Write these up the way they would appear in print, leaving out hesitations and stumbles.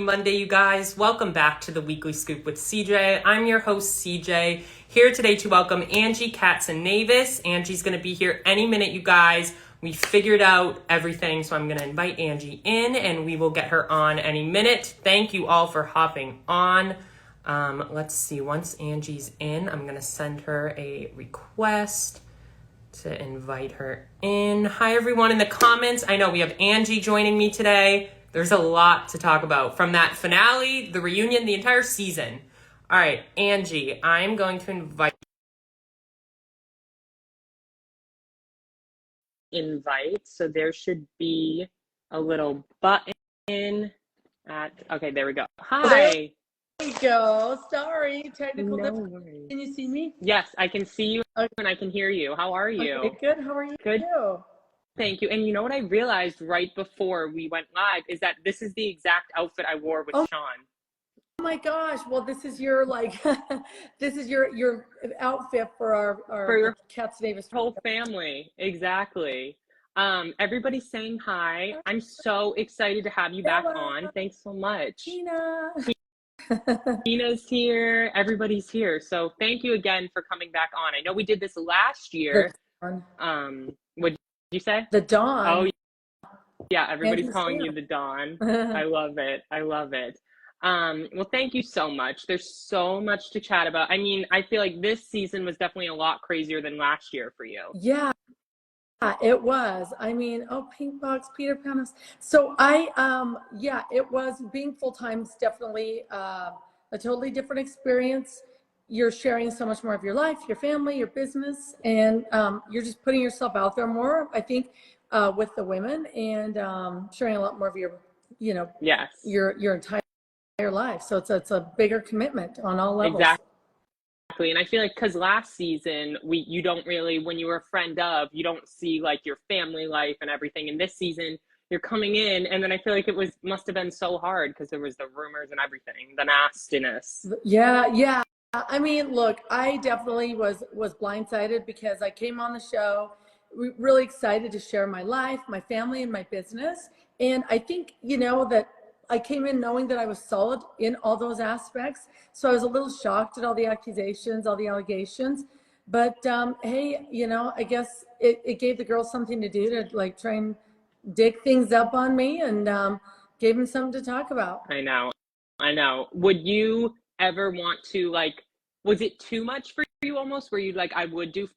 Monday, you guys. Welcome back to the Weekly Scoop with CJ. I'm your host, CJ, here today to welcome Angie Katsanevas. Angie's going to be here any minute, you guys. We figured out everything, so I'm going to invite Angie in, and we will get her on any minute. Thank you all for hopping on. Let's see. Once Angie's in, I'm going to send her a request to invite her in. Hi, everyone in the comments. I know we have Angie joining me today. There's a lot to talk about from that finale, the reunion, the entire season. All right, Angie, I'm going to invite. So there should be a little button okay, there we go. Hi. There we go. Sorry, technical difficulty. Can you see me? Yes, I can see you and I can hear you. How are you? Okay, good. How are you? Good. Thank you. And you know what I realized right before we went live is that this is the exact outfit I wore with Sean. Oh my gosh. Well, this is your this is your outfit for our Katsanevas whole family. Exactly. Everybody's saying hi. I'm so excited to have you back on. Thanks so much. Tina. Tina's here. Everybody's here. So thank you again for coming back on. I know we did this last year. What did you say? The Dawn. Oh, yeah. Everybody's calling you the Dawn. I love it. I love it. Well, thank you so much. There's so much to chat about. I mean, I feel like this season was definitely a lot crazier than last year for you. Yeah, it was. I mean, Pink Box, Peter Pan. So yeah, it was. Being full-time is definitely a totally different experience. You're sharing so much more of your life, your family, your business, and you're just putting yourself out there more, I think, with the women, and sharing a lot more of your, yes, your entire life. So it's a bigger commitment on all levels. Exactly. And I feel like because last season you don't really, when you were a friend of, you don't see like your family life and everything. And this season you're coming in, and then I feel like must have been so hard because there was the rumors and everything, the nastiness. Yeah. I mean, look, I definitely was blindsided because I came on the show really excited to share my life, my family, and my business. And I think, that I came in knowing that I was solid in all those aspects. So I was a little shocked at all the accusations, all the allegations. But hey, I guess it gave the girls something to do to try and dig things up on me, and gave them something to talk about. I know. Would you ever want to, was it too much for you almost? Were you I would do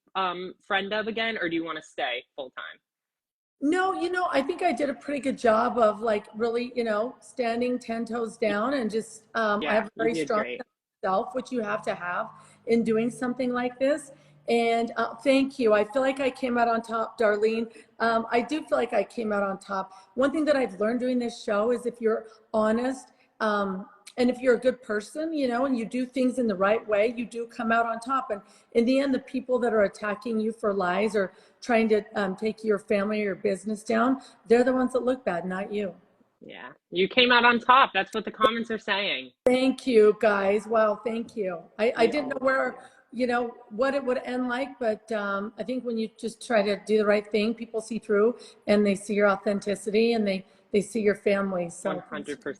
friend of again, or do you want to stay full time? No, I think I did a pretty good job of really, standing 10 toes down and just, I have a very strong self, which you have to have in doing something like this. And thank you. I feel like I came out on top, Darlene. I do feel like I came out on top. One thing that I've learned doing this show is if you're honest, and if you're a good person, and you do things in the right way, you do come out on top. And in the end, the people that are attacking you for lies or trying to take your family or your business down, they're the ones that look bad, not you. Yeah, you came out on top. That's what the comments are saying. Thank you, guys. Wow, thank you. I didn't know where, what it would end like, but I think when you just try to do the right thing, people see through and they see your authenticity and they see your family. So 100%.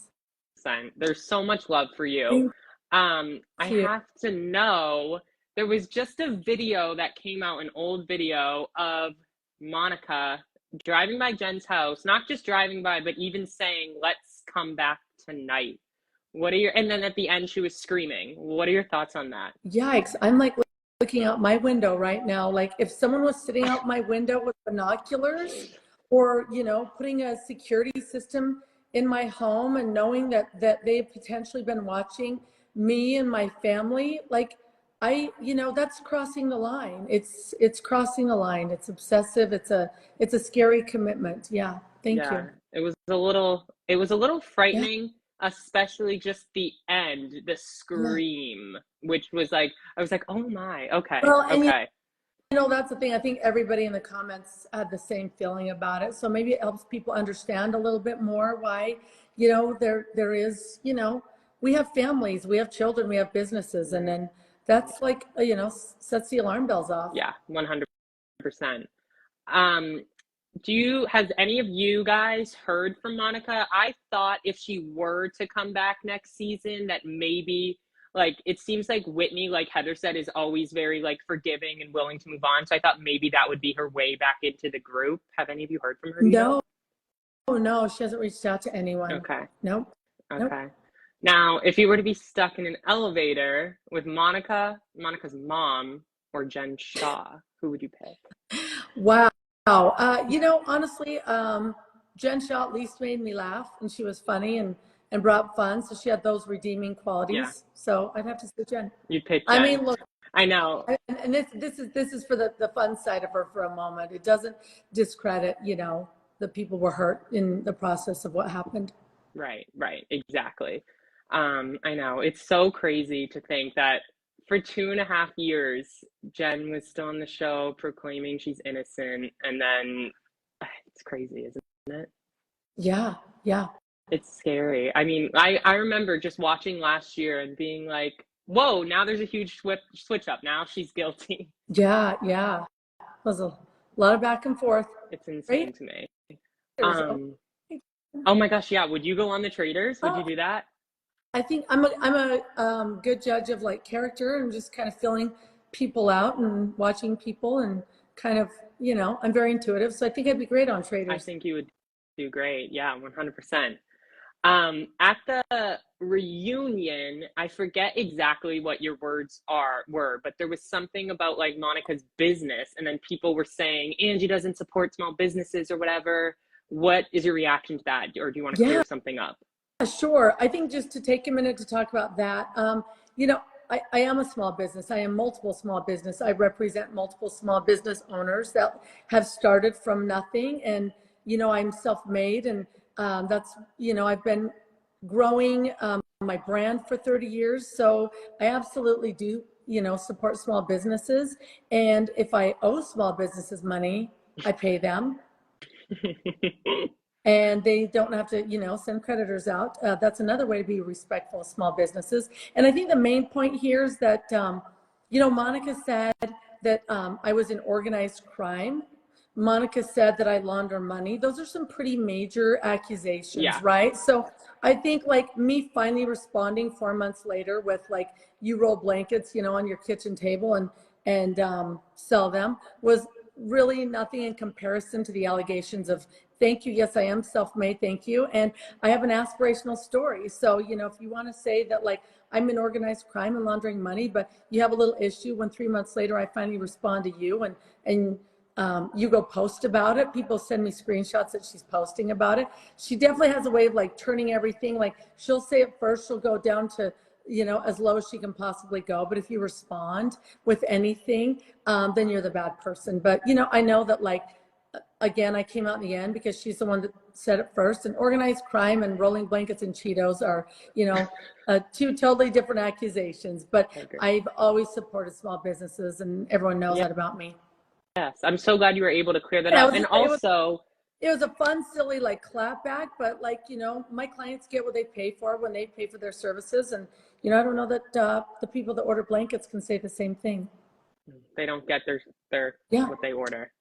There's so much love for you. I have to know, there was just a video that came out, an old video of Monica driving by Jen's house, not just driving by, but even saying, "Let's come back tonight." And then at the end she was screaming. What are your thoughts on that? Yikes. I'm looking out my window right now. If someone was sitting out my window with binoculars, or, putting a security system in my home and knowing that they've potentially been watching me and my family, that's crossing the line. It's crossing the line. It's obsessive. It's a scary commitment. Yeah. Thank you. It was a little frightening, especially just the end, the scream, which was I was like, oh my, okay. Well, and okay. That's the thing. I think everybody in the comments had the same feeling about it. So maybe it helps people understand a little bit more why, there is, we have families, we have children, we have businesses. And then that's sets the alarm bells off. Yeah, 100%. has any of you guys heard from Monica? I thought if she were to come back next season that maybe, like, it seems like Whitney, like Heather said, is always very like forgiving and willing to move on. So I thought maybe that would be her way back into the group. Have any of you heard from her? No, no, she hasn't reached out to anyone. Okay. Nope. Okay. Nope. Now, if you were to be stuck in an elevator with Monica's mom, or Jen Shah, who would you pick? Wow. You know, honestly, Jen Shah at least made me laugh, and she was funny and brought fun. So she had those redeeming qualities. Yeah. So I'd have to say Jen. You'd pick Jen. I mean, look. I know. And this is for the fun side of her for a moment. It doesn't discredit, you know, the people were hurt in the process of what happened. Right, exactly. I know. It's so crazy to think that for 2.5 years, Jen was still on the show proclaiming she's innocent. And then it's crazy, isn't it? Yeah. It's scary. I mean, I remember just watching last year and being like, whoa, now there's a huge switch up. Now she's guilty. Yeah. It was a lot of back and forth. It's insane to me. Oh my gosh, yeah. Would you go on the Traitors? Would you do that? I think I'm a good judge of like character and just kind of feeling people out and watching people and kind of, you know, I'm very intuitive. So I think I'd be great on Traitors. I think you would do great. Yeah, 100%. At the reunion, I forget exactly what your words were, but there was something about like Monica's business, and then people were saying Angie doesn't support small businesses or whatever. What is your reaction to that? Or do you want to clear something up? Sure. I think just to take a minute to talk about that, you know, I am a small business. I am multiple small business. I represent multiple small business owners that have started from nothing. And, you know, I'm self-made, and that's, you know, I've been growing my brand for 30 years. So I absolutely do, you know, support small businesses. And if I owe small businesses money, I pay them. And they don't have to, you know, send creditors out. That's another way to be respectful of small businesses. And I think the main point here is that, you know, Monica said that I was in organized crime. Monica said that I launder money. Those are some pretty major accusations, right? So I think like me finally responding 4 months later with like, you roll blankets, you know, on your kitchen table and sell them was really nothing in comparison to the allegations of thank you. Yes, I am self-made. Thank you. And I have an aspirational story. So, you know, if you want to say that like I'm in organized crime and laundering money, but you have a little issue when 3 months later, I finally respond to you and you go post about it. People send me screenshots that she's posting about it. She definitely has a way of like turning everything. Like she'll say it first, she'll go down to, you know, as low as she can possibly go. But if you respond with anything, then you're the bad person. But, you know, I know that like, again, I came out in the end because she's the one that said it first. And organized crime and rolling blankets and Cheetos are, you know, two totally different accusations. But I've always supported small businesses, and everyone knows that about me. Yes, I'm so glad you were able to clear that up. And also, it was a fun, silly, like clap back, but like, you know, my clients get what they pay for when they pay for their services. And, you know, I don't know that the people that order blankets can say the same thing. They don't get their what they order.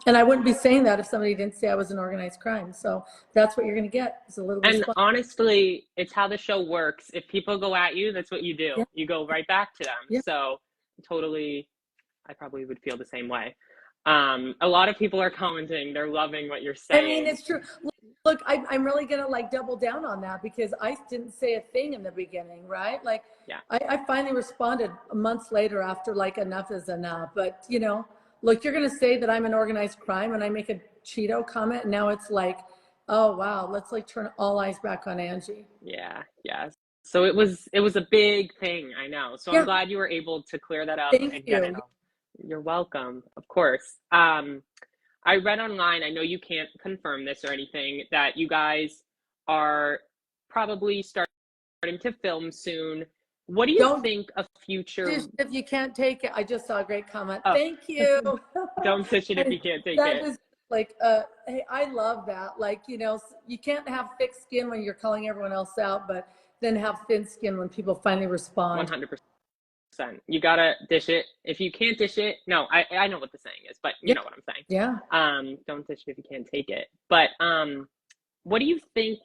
And I wouldn't be saying that if somebody didn't say I was an organized crime. So that's what you're going to get. It's a little And honestly, it's how the show works. If people go at you, that's what you do. You go right back to them. So totally, I probably would feel the same way. A lot of people are commenting. They're loving what you're saying. I mean, it's true. Look, I'm really going to like double down on that because I didn't say a thing in the beginning, right? Like, I finally responded months later after like enough is enough. But, you know, look, you're going to say that I'm an organized crime and I make a Cheeto comment. And now it's like, oh, wow, let's like turn all eyes back on Angie. Yeah. So it was a big thing. I know. So I'm glad you were able to clear that up and get it out. You're welcome. Of course. I read online, I know you can't confirm this or anything, that you guys are probably starting to film soon. What do you think of future? If you can't take it, I just saw a great comment. Thank you. Don't pitch it if you can't take it. Is like, hey, I love that. Like, you know, you can't have thick skin when you're calling everyone else out, but then have thin skin when people finally respond. 100%. You gotta dish it. If you can't dish it, no, I know what the saying is, but you know what I'm saying. Yeah. Don't dish it if you can't take it. But what do you think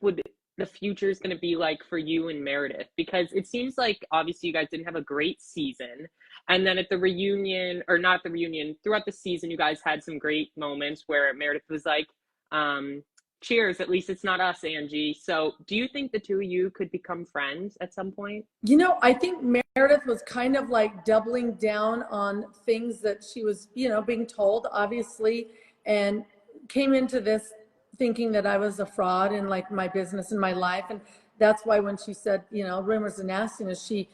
the future is going to be like for you and Meredith? Because it seems like obviously you guys didn't have a great season, and then at the reunion, or not the reunion, throughout the season, you guys had some great moments where Meredith was like, cheers, at least it's not us, Angie. So do you think the two of you could become friends at some point? You know, I think Meredith was kind of like doubling down on things that she was, you know, being told, obviously, and came into this thinking that I was a fraud in like my business and my life. And that's why when she said, you know, rumors and nastiness, she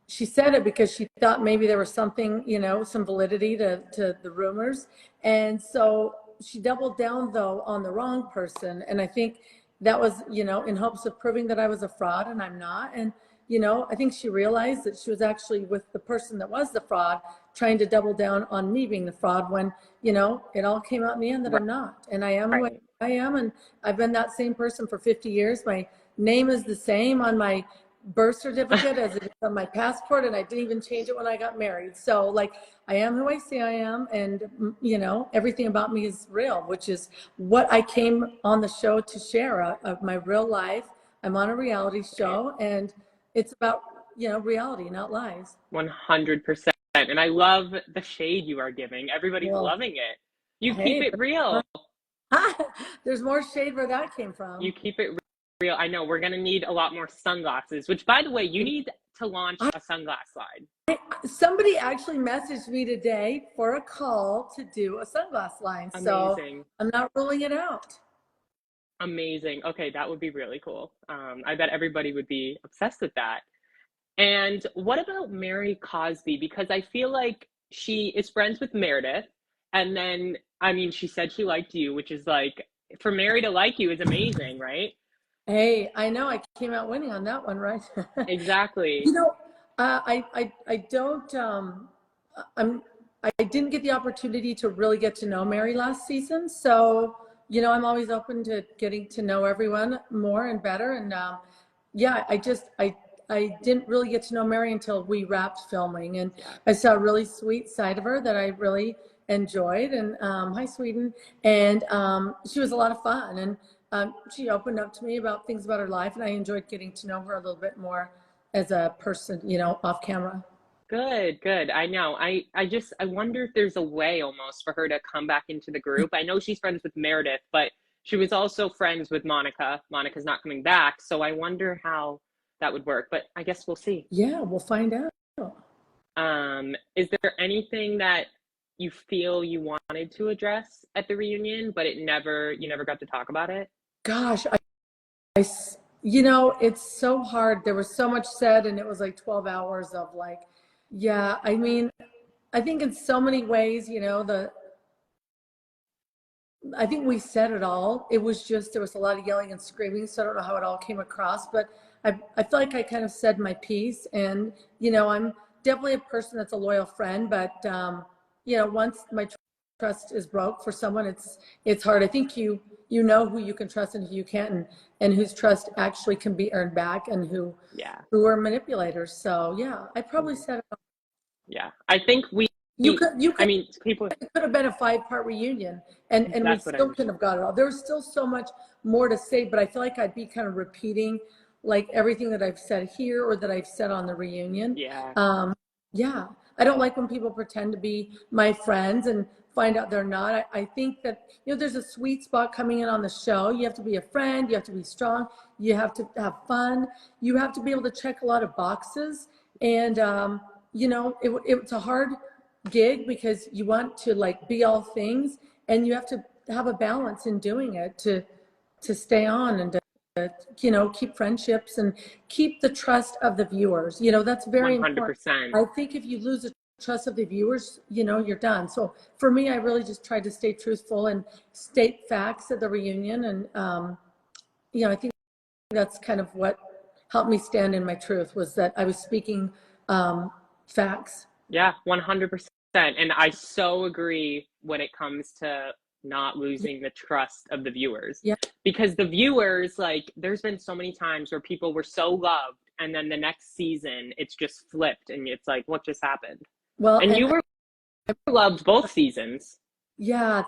said it because she thought maybe there was something, you know, some validity to the rumors. And so she doubled down though on the wrong person. And I think that was, you know, in hopes of proving that I was a fraud, and I'm not. And, you know, I think she realized that she was actually with the person that was the fraud, trying to double down on me being the fraud, when, you know, it all came out in the end that I'm not. And I am who I am. And I've been that same person for 50 years. My name is the same on my birth certificate as it is on my passport, and I didn't even change it when I got married. So like, I am who I say I am, and you know, everything about me is real, which is what I came on the show to share, of my real life. I'm on a reality show, and it's about, you know, reality, not lies. 100%. And I love the shade you are giving. Everybody's loving it. You keep it real. There's more shade where that came from. You keep it real. I know we're going to need a lot more sunglasses, which by the way, you need to launch a sunglass line. Somebody actually messaged me today for a call to do a sunglass line. Amazing. So I'm not ruling it out. Amazing. Okay, that would be really cool. I bet everybody would be obsessed with that. And what about Mary Cosby? Because I feel like she is friends with Meredith. And then, I mean, she said she liked you, which is like, for Mary to like you is amazing, right? Hey, I know I came out winning on that one, right? Exactly. You know, I don't, I didn't get the opportunity to really get to know Mary last season. So, you know, I'm always open to getting to know everyone more and better. And yeah, I didn't really get to know Mary until we wrapped filming, and I saw a really sweet side of her that I really enjoyed. And hi, Sweden. And she was a lot of fun, and she opened up to me about things about her life, and I enjoyed getting to know her a little bit more as a person, you know, off camera. Good. I know. I wonder if there's a way almost for her to come back into the group. I know she's friends with Meredith, but she was also friends with Monica. Monica's not coming back, so I wonder how that would work, but I guess we'll see. Yeah, we'll find out. Is there anything that you feel you wanted to address at the reunion, but you never got to talk about it? Gosh, you know, it's so hard. There was so much said, and it was like 12 hours of like, yeah, I mean, I think in so many ways, you know, I think we said it all. It was just, there was a lot of yelling and screaming, so I don't know how it all came across, but I feel like I kind of said my piece. And, you know, I'm definitely a person that's a loyal friend, but, you know, once my trust is broke for someone, it's hard. I think you know who you can trust and who you can't, and whose trust actually can be earned back, and who are manipulators. So yeah, I probably said it all. Yeah, I think I mean, people. It could have been a 5-part reunion, and we still couldn't have got it all. There was still so much more to say, but I feel like I'd be kind of repeating like everything that I've said here or that I've said on the reunion. Yeah. Yeah. I don't like when people pretend to be my friends and find out they're not. I think that, you know, there's a sweet spot coming in on the show. You have to be a friend. You have to be strong. You have to have fun. You have to be able to check a lot of boxes. And, you know, it's a hard gig because you want to like be all things, and you have to have a balance in doing it to stay on and to, you know, keep friendships and keep the trust of the viewers. You know, that's very 100%. important. I think if you lose the trust of the viewers, you know, you're done. So for me, I really just tried to stay truthful and state facts at the reunion. And, you know, I think that's kind of what helped me stand in my truth, was that I was speaking facts. Yeah, 100%. And I so agree when it comes to not losing the trust of the viewers. Yeah. Because the viewers, like, there's been so many times where people were so loved, and then the next season it's just flipped, and it's like, what just happened? Well, and you were loved both seasons. Yeah,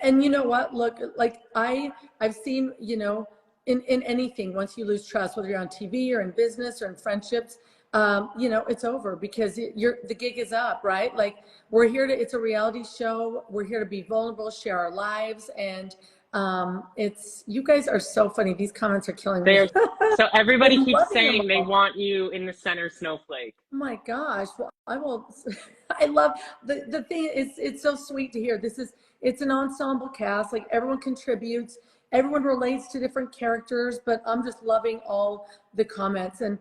and you know what? Look, like I've seen, you know, in anything, once you lose trust, whether you're on TV or in business or in friendships, you know, it's over because the gig is up, right? Like we're here to, it's a reality show. We're here to be vulnerable, share our lives, and it's, you guys are so funny. These comments are killing me. So everybody I'm keeps loving saying them they all. want you in the center snowflake. Oh my gosh. Well, I will, I love the thing is, it's so sweet to hear. It's an ensemble cast, like everyone contributes, everyone relates to different characters, but I'm just loving all the comments. And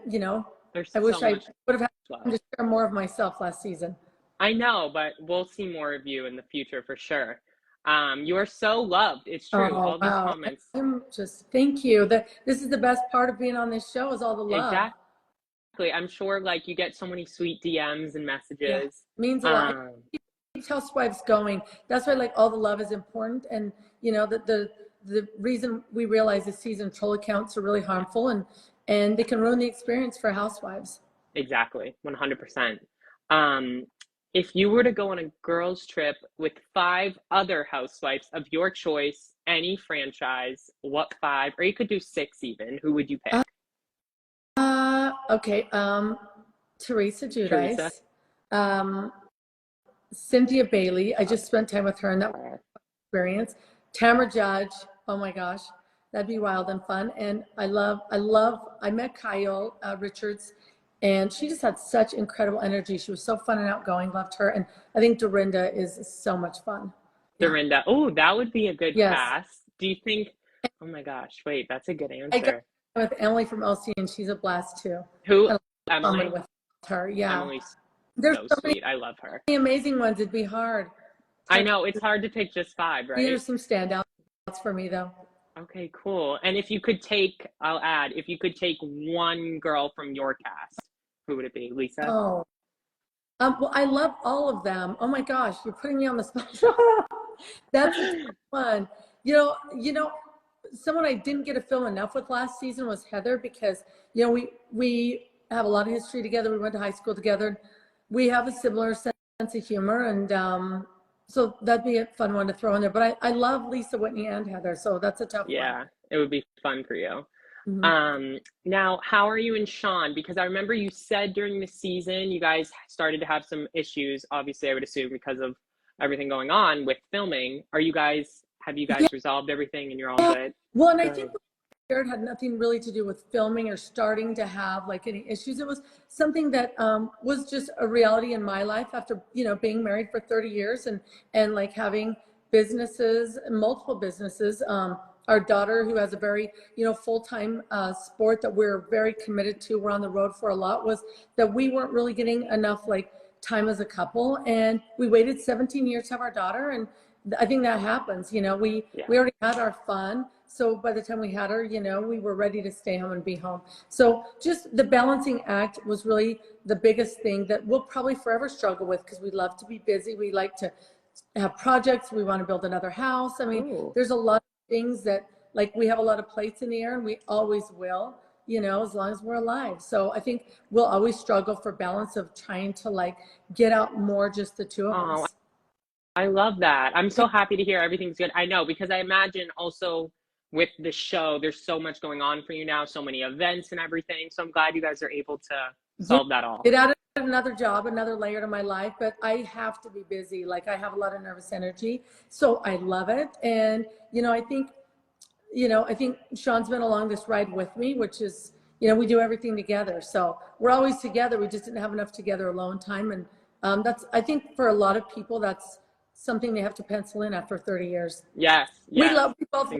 you know, There's I wish so I much would have had love. time to share more of myself last season. I know, but we'll see more of you in the future for sure. You are so loved. It's true. Oh, All these wow. comments. I'm just, thank you. This is the best part of being on this show is all the love. Exactly. I'm sure like you get so many sweet DMs and messages. Yeah, means a lot. Keeps housewives going. That's why like all the love is important. And you know, the reason we realize this season troll accounts are really harmful and they can ruin the experience for housewives. Exactly. 100%. If you were to go on a girls trip with 5 other housewives of your choice, any franchise, what 5, or you could do 6 even, who would you pick? Okay. Teresa Giudice, Cynthia Bailey. I just spent time with her and that experience. Tamra Judge. Oh my gosh, that'd be wild and fun. And I met Kyle Richards, and she just had such incredible energy. She was so fun and outgoing. Loved her. And I think Dorinda is so much fun. Dorinda. Oh, that would be a good Yes. cast. Do you think? Oh my gosh! Wait, that's a good answer. I got with Emily from LC, and she's a blast too. Who? Emily. With her, yeah. Emily's There's so so sweet. I love her. many amazing ones. It'd be hard. I know it's hard to pick just 5, right? There's some standouts for me though. Okay, cool. And if you could take, I'll add, if you could take one girl from your cast, who would it be? Lisa? Oh, well, I love all of them. Oh my gosh, you're putting me on the spot. That's fun. You know, someone I didn't get to film enough with last season was Heather because, you know, we have a lot of history together. We went to high school together. We have a similar sense of humor, and so that'd be a fun one to throw in there. But I love Lisa, Whitney, and Heather, so that's a tough one. Yeah, it would be fun for you. Now, how are you and Sean? Because I remember you said during the season you guys started to have some issues, obviously I would assume because of everything going on with filming. Have you guys resolved everything and you're all good? Well, and I think it had nothing really to do with filming or starting to have like any issues. It was something that was just a reality in my life after, you know, being married for 30 years and like having businesses, multiple businesses. Our daughter, who has a very, you know, full-time sport that we're very committed to, we're on the road for a lot, was that we weren't really getting enough like time as a couple. And we waited 17 years to have our daughter. And I think that happens, you know, we already had our fun. So by the time we had her, you know, we were ready to stay home and be home. So just the balancing act was really the biggest thing that we'll probably forever struggle with because we love to be busy. We like to have projects. We want to build another house. I mean, there's a lot of things that like we have a lot of plates in the air and we always will, you know, as long as we're alive. So I think we'll always struggle for balance of trying to like get out more just the two of us. I love that. I'm so happy to hear everything's good. I know, because I imagine also with the show, there's so much going on for you now, so many events and everything. So I'm glad you guys are able to solve that all. It added another job, another layer to my life, but I have to be busy. Like I have a lot of nervous energy, so I love it. And, you know, I think Sean's been along this ride with me, which is, you know, we do everything together. So we're always together. We just didn't have enough together alone time. And that's, I think for a lot of people, that's something they have to pencil in after 30 years. Yes. We both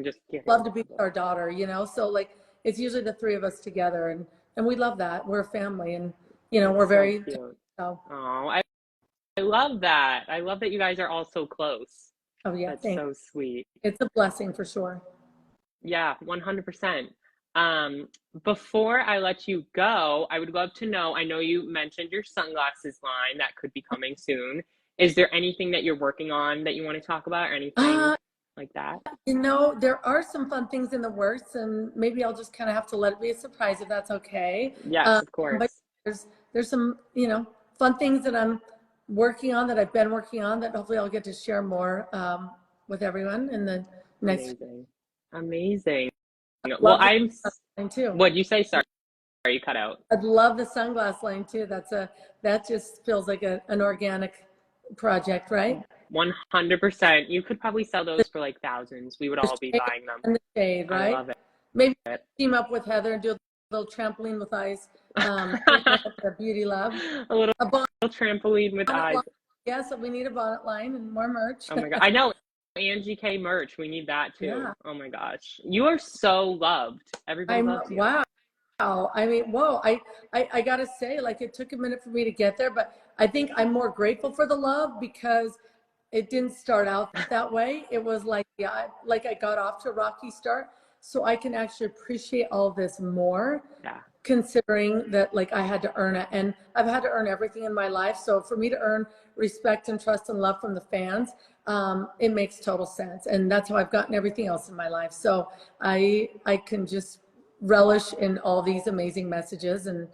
love to be with our daughter, you know, so like it's usually the 3 of us together and we love that. We're a family and, you know, we're very cute. Oh, I love that. I love that you guys are all so close. Oh yeah. That's so sweet. It's a blessing for sure. Yeah, 100%. Before I let you go, I would love to know, I know you mentioned your sunglasses line that could be coming soon. Is there anything that you're working on that you want to talk about, or anything like that? You know, there are some fun things in the works, and maybe I'll just kind of have to let it be a surprise if that's okay. Yes, of course. But there's some, you know, fun things that I'm working on, that I've been working on, that hopefully I'll get to share more with everyone in the next. Amazing. Well, I'm too. What'd you say? Sorry, you cut out. I'd love the sunglass line too. That just feels like an organic project, right? 100%. You could probably sell those for like thousands. We would all be buying them. And the shade, right? I love it. Maybe team up with Heather and do a little trampoline with eyes. Beauty love. A little trampoline with eyes. Line. Yeah, so we need a bonnet line and more merch. Oh my God. I know. Angie K merch. We need that too. Yeah. Oh my gosh. You are so loved. Everybody loves you. Wow. I mean, whoa, I gotta say, like, it took a minute for me to get there, but I think I'm more grateful for the love because it didn't start out that way. It was like, yeah, like I got off to a rocky start, so I can actually appreciate all this more. Yeah. Considering that, like, I had to earn it, and I've had to earn everything in my life. So for me to earn respect and trust and love from the fans, it makes total sense, and that's how I've gotten everything else in my life. So I can just relish in all these amazing messages and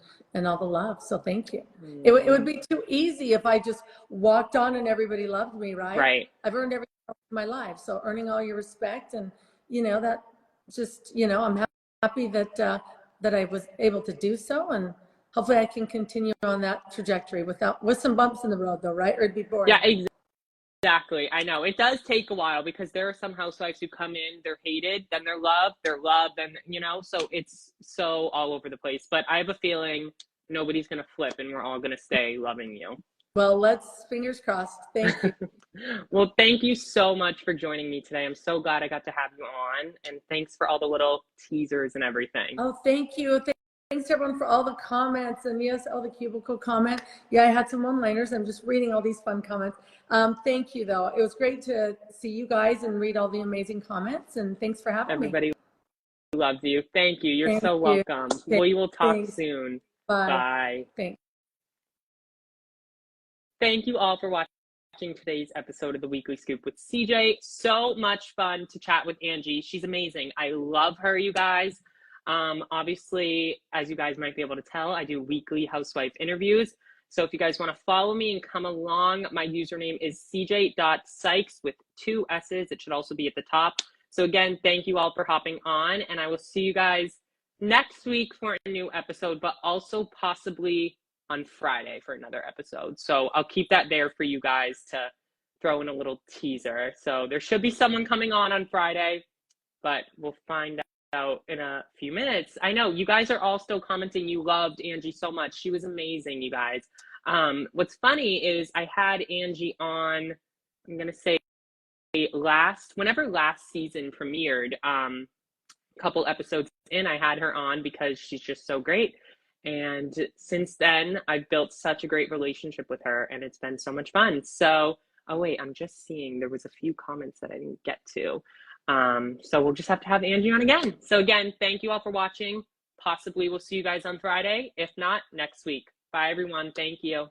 all the love. So thank you. It would be too easy if I just walked on and everybody loved me, right? Right. I've earned everything in my life. So earning all your respect, and, you know, that just, you know, I'm happy that that I was able to do so, and hopefully I can continue on that trajectory with some bumps in the road though, right? Or it'd be boring. Yeah, exactly. I know it does take a while because there are some housewives who come in, they're hated, then they're loved, and, you know, so it's so all over the place. But I have a feeling nobody's going to flip, and we're all going to stay loving you. Well, let's fingers crossed. Thank you. Well, thank you so much for joining me today. I'm so glad I got to have you on, and thanks for all the little teasers and everything. Oh, thank you. Thanks everyone for all the comments, and yes, all the cubicle comment. Yeah, I had some one-liners. I'm just reading all these fun comments. Thank you, though. It was great to see you guys and read all the amazing comments, and thanks for having me. Everybody loves you. Thank you. You're so welcome. We will talk soon. Bye. Bye. Thanks. Thank you all for watching today's episode of The Weekly Scoop with CJ. So much fun to chat with Angie. She's amazing. I love her, you guys. Obviously, as you guys might be able to tell, I do weekly housewife interviews. So if you guys want to follow me and come along, my username is cj.sykes with 2 S's. It should also be at the top. So again, thank you all for hopping on, and I will see you guys next week for a new episode, but also possibly on Friday for another episode. So I'll keep that there for you guys to throw in a little teaser. So there should be someone coming on Friday, but we'll find out in a few minutes. I know you guys are all still commenting. You loved Angie so much. She was amazing, you guys. What's funny is I had Angie on, I'm going to say whenever last season premiered, a couple episodes in, I had her on because she's just so great. And since then, I've built such a great relationship with her, and it's been so much fun. So, oh wait, I'm just seeing there was a few comments that I didn't get to. So we'll just have to have Angie on again. So again, thank you all for watching. Possibly we'll see you guys on Friday. If not, next week. Bye, everyone. Thank you.